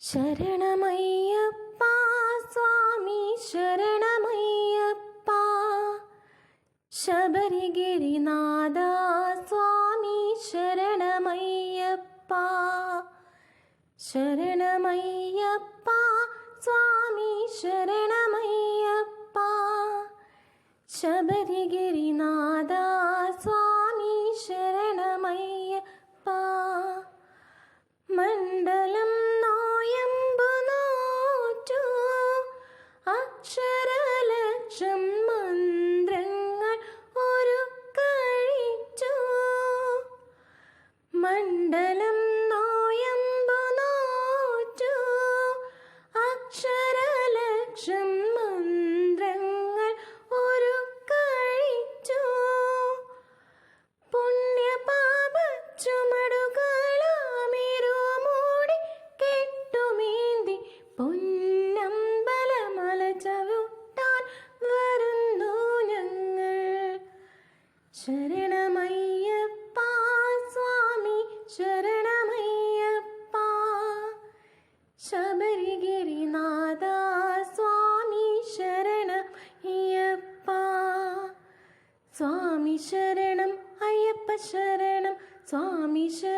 ശരണമയ്യപ്പ സ്വാമി ശരണമയ്യപ്പ ശബരിഗിരിനാഥ സ്വാമി ശരണമയ്യപ്പ ശരണമയ്യപ്പ സ്വാമി ശരണമയ്യപ്പ ശബരിഗിരിനാഥ സ്വാമി ശരണമയ്യപ്പ മണ്ഡലം നോയമ്പു നോറ്റു അക്ഷരലക്ഷം മന്ത്രങ്ങൾ ഒരു കഴിച്ചു മണ്ഡലം നോയമ്പു നോറ്റു അക്ഷരലക്ഷം മന്ത്രങ്ങൾ ഒരു കഴിച്ചു പുണ്യപാപ ചുമടുകളാമിരുമൂടി കെട്ടുമീന്തി പൊന്നമ്പലമല ചവിട്ടാൻ വരുന്നു ഞങ്ങൾ ശരണമയ്യപ്പ സ്വാമി ശരണമയ്യപ്പ ശബരിഗിരിനാഥ സ്വാമി ശരണമയ്യപ്പ സ്വാമി ശരണം അയ്യപ്പ ശരണം സ്വാമി ശരണം